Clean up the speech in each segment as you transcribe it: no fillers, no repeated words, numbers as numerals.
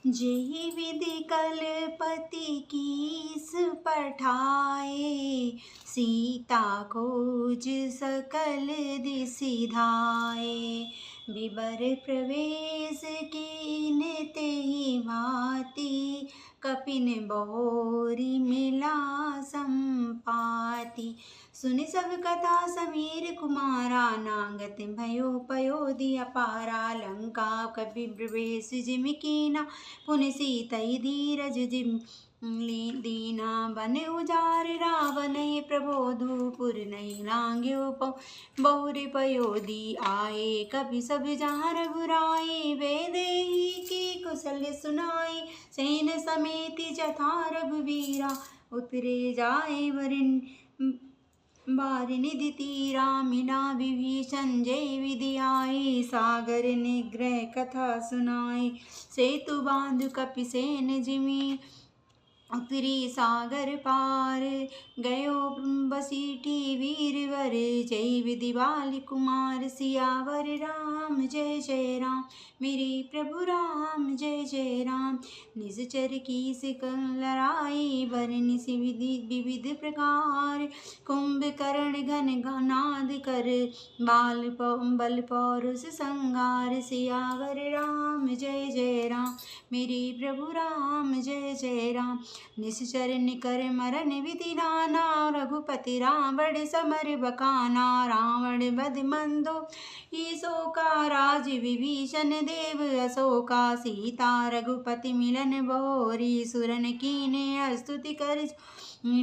जेहि विधि कलपति कीस पठाए, सीता खोज सकल दिसि धाए। बिबर प्रवेश कीन तेहि भांति, कपिन बहोरी मिला संपाति। सुनि सब कथा समीर कुमारा, नागत भयो पयोधि अपारा। लंका कपि प्रवेश जिमि कीना, पुनि सीतई धीरज जिम दीना। बन उजाड़ रावण प्रबोधु, पुर नहीं लांघ्यो बहुरि पयोधि आए। कपि सब जहाँ रघुराई, वे देही की कुशल सुनाई। सेन समेति जथा रघुवीरा, उतरे जाए वरिन बारिनिधि तीरा। मिला विभीषण जय विधि आई, सागर निग्रह कथा सुनाई। सेतु बांधु कपिसेन जिमि, उतरी सागर पार। गयो बसीठी वीरवर, जय विधि बाली कुमार। सियावर राम जय जय राम, मेरे प्रभु राम जय जय राम। निश्चर की सिकल लड़ाई, बरनिसि विविध प्रकार। कुंभकर्ण घन नाद कर, बल पौरुष संहार। सियावर राम जय जय राम, मेरे प्रभु राम जय जय राम। निश्चर निकर मरन विधि नाना, रघुपति रावण समर बकाना। रावण बध मंदो ईसोका, राज विभीषण देव अशोका। सीता रघुपति मिलन बहोरी, सुरन कीने स्तुति कर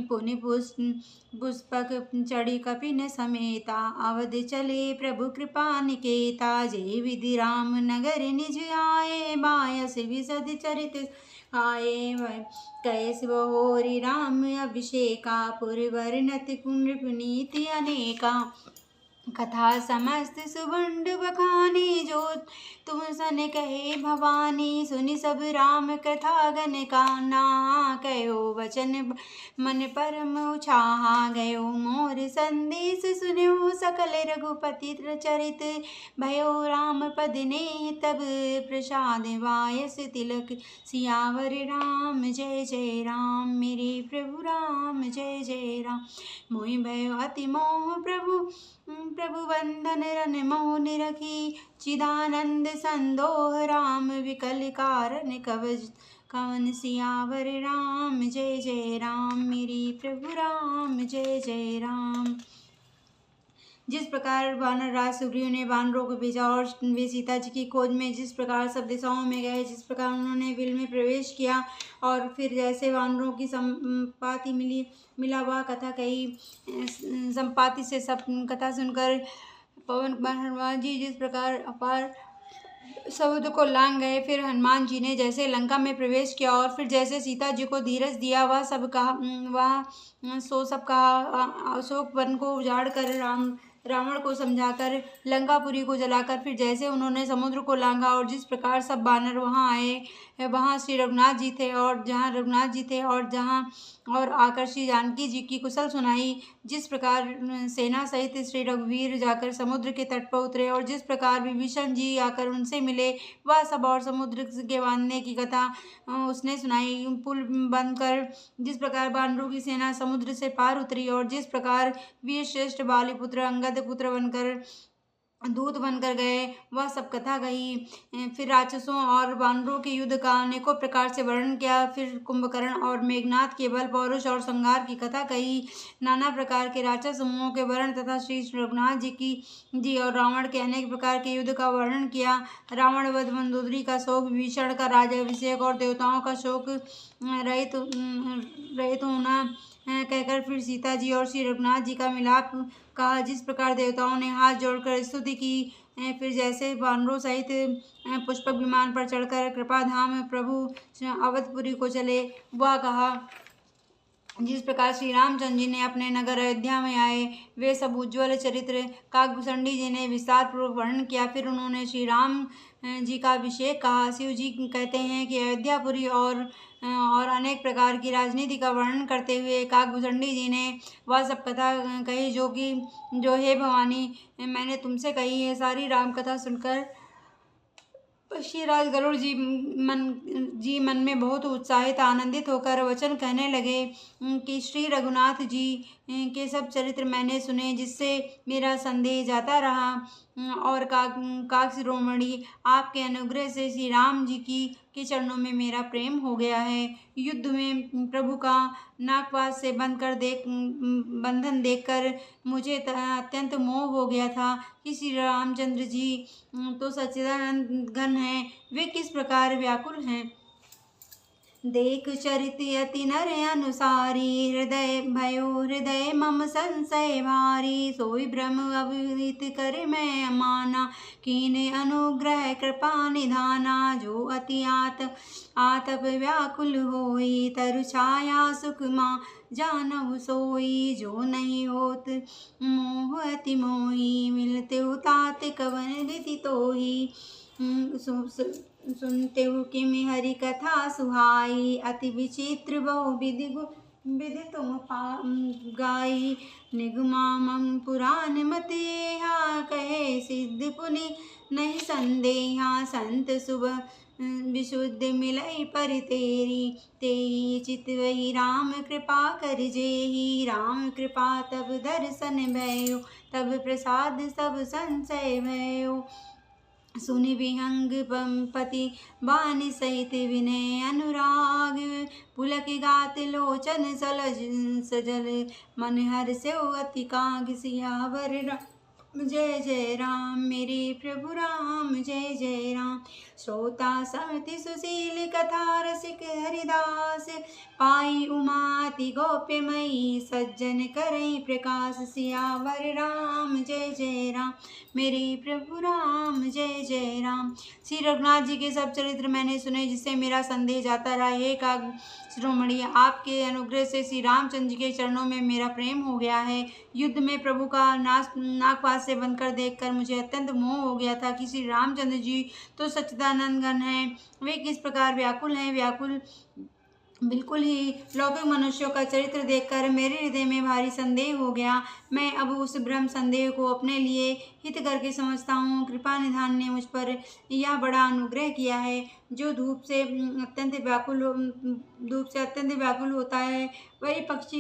पुनि पुष्पक चढ़ी कपिन समेता। अवध चले प्रभु कृपा निकेता, जय विधि राम नगर निज आए। बायस विशद चरित आए, कैस बहोरी राम अभिषेका। पुर वर्णत पुण्य पुनीति अनेका, कथा समस्त सुबंड बखानी। जो तुम सन कहे भवानी, सुनि सब राम कथा गन काना। कहो वचन मन परम उछाहा, गयो मोर संदेश सुन्यो सकल रघुपति चरित। भयो राम पद ने तब प्रसाद वायस तिलक। सियावर राम जय जय राम, मेरे प्रभु राम जय जय राम। मोहि भयो अति मोह प्रभु बंधन रन मोह निरखी। चिदानंद संदोह राम विकल कारण कवन। सियावर राम जय जय राम, मेरे प्रभु राम जय जय राम। जिस प्रकार वानर राज सुग्रीव ने वानरों को भेजा और वे सीता जी की खोज में जिस प्रकार सब दिशाओं में गए, जिस प्रकार उन्होंने विल में प्रवेश किया और फिर जैसे वानरों की संपाति मिला वह कथा कही। संपाति से सब कथा सुनकर पवन कुमार हनुमान जी जिस प्रकार अपार समुद्र को लांग गए, फिर हनुमान जी ने जैसे लंका में प्रवेश किया और फिर जैसे सीता जी को धीरज दिया, वह सब कहा। अशोक वन को उजाड़ कर रावण को समझाकर लंकापुरी को जलाकर फिर जैसे उन्होंने समुद्र को लांघा और जिस प्रकार सब बानर वहां आए, वहां श्री रघुनाथ जी थे और जहां रघुनाथ जी थे और आकर श्री जानकी जी की कुशल सुनाई। जिस प्रकार सेना सहित श्री रघुवीर जाकर समुद्र के तट पर उतरे और जिस प्रकार विभीषण जी आकर उनसे मिले, वह सब और समुद्र के बांधने की कथा उसने सुनाई। पुल बंद कर जिस प्रकार बानरों की सेना समुद्र से पार उतरी और जिस प्रकार वीर श्रेष्ठ बालीपुत्र अंगद पुत्र बनकर दूत बनकर गए, वह सब कथा कही। फिर राक्षसों और वानरों के युद्ध का अनेकों प्रकार से वर्णन किया। फिर कुंभकर्ण और मेघनाथ के बल पौरुष और संहार की कथा कही। नाना प्रकार के राक्षस समूहों के वर्णन तथा श्री रघुनाथ जी और रावण के अनेक प्रकार के युद्ध का वर्णन किया। रावण वध, मंदोदरी का शोक, विभीषण का राज्याभिषेक और देवताओं का शोक रहित होना कहकर फिर सीता जी और श्री रघुनाथ जी का मिलाप कहा। जिस प्रकार देवताओं ने हाथ जोड़कर स्तुति की, फिर जैसे वानरों सहित पुष्पक विमान पर चढ़कर कृपा धाम प्रभु अवधपुरी को चले, वह कहा। जिस प्रकार श्री रामचंद्र जी ने अपने नगर अयोध्या में आए, वे सब उज्ज्वल चरित्र काकभूषणी जी ने विस्तार पूर्वक वर्णन किया। फिर उन्होंने श्री राम जी का अभिषेक कहा। शिव जी कहते हैं कि अयोध्यापुरी और अनेक प्रकार की राजनीति का वर्णन करते हुए काकभूषणी जी ने वह सब कथा कही जो हे भवानी मैंने तुमसे कही है। सारी राम कथा सुनकर श्री राज गरुड़ जी जी मन में बहुत उत्साहित आनंदित होकर वचन कहने लगे कि श्री रघुनाथ जी के सब चरित्र मैंने सुने, जिससे मेरा संदेह जाता रहा और काक शिरोमणि आपके अनुग्रह से श्री राम जी के चरणों में मेरा प्रेम हो गया है। युद्ध में प्रभु का नागपाश से बंधन देखकर मुझे अत्यंत मोह हो गया था कि श्री रामचंद्र जी तो सच्चिदानंद घन हैं, वे किस प्रकार व्याकुल हैं। देख चरित अति नर अनुसारी, हृदय मम संशय भारी। सोई भ्रम अविदित कर मैं अमाना, कीन अनुग्रह कृपा निधाना। जो अति आतप व्याकुल होई, तरु छाया सुख माँ जानहु सोई। जो नहीं होत मोह अति मोही, मिलते उतात कवन रीति तोही। सुनते हो किम हरि कथा सुहाई, अति विचित्र बहु विधि तुम गाई। निगमामम पुराण मते कहे, सिद्ध पुनि नहीं संदेहा। संत सुबह विशुद्ध मिलई पर तेरी चित वही राम कृपा कर जेही। राम कृपा तब दर्शन भयो, तब प्रसाद सब संशय भयो। सुनि विहंग पति बानी सहित विनय अनुराग, पुलक गात लोचन सजल। मन हर से अति काग, सियावर राम जय जय राम। मेरे प्रभु राम जय जय राम। श्रोता समति सुशील कथा रसिक हरिदास, पाई उमाति गोप्यमयी सज्जन करई प्रकाश। सियावर राम जय जय राम, मेरे प्रभु राम जय जय राम। श्री रघुनाथ जी के सब चरित्र मैंने सुने, जिससे मेरा संदेह जाता रहा। हे काग शिरोमणि, आपके अनुग्रह से श्री रामचंद्र जी के चरणों में मेरा प्रेम हो गया है। युद्ध में प्रभु का नागपाश से बंधकर देखकर मुझे अत्यंत मोह हो गया था कि श्री रामचंद्र जी तो सच्चिदानंद घन हैं, वे किस प्रकार व्याकुल हैं। बिल्कुल ही लौकिक मनुष्यों का चरित्र देखकर मेरे हृदय में भारी संदेह हो गया। मैं अब उस भ्रम संदेह को अपने लिए हित करके समझता हूँ। कृपा निधान ने मुझ पर यह बड़ा अनुग्रह किया है। जो धूप से अत्यंत व्याकुल होता है, वही वृक्ष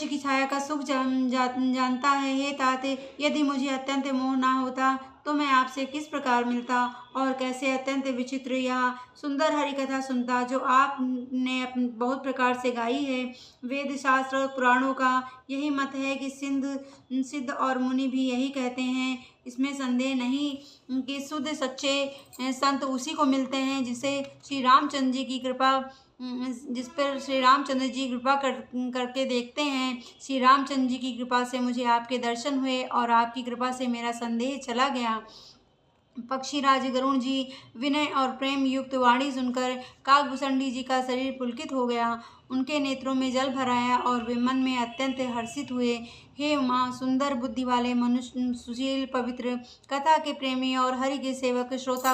की छाया का सुख जानता है। हे तात, यदि मुझे अत्यंत मोह ना होता तो मैं आपसे किस प्रकार मिलता और कैसे अत्यंत विचित्र यह सुंदर हरि कथा सुनता, जो आपने बहुत प्रकार से गाई है। वेद शास्त्र और पुराणों का यही मत है कि सिद्ध और मुनि भी यही कहते हैं। इसमें संदेह नहीं कि शुद्ध सच्चे संत उसी को मिलते हैं जिस पर श्री रामचंद्र जी कृपा करके देखते हैं। श्री रामचंद्र जी की कृपा से मुझे आपके दर्शन हुए और आपकी कृपा से मेरा संदेह चला गया। पक्षीराज गरुण जी विनय और प्रेम युक्त वाणी सुनकर काकभूषणी जी का शरीर पुलकित हो गया। उनके नेत्रों में जल भर आया और वे मन में अत्यंत हर्षित हुए। हे उमा, सुंदर बुद्धि वाले मनुष्य, सुशील पवित्र कथा के प्रेमी और हरि के सेवक श्रोता को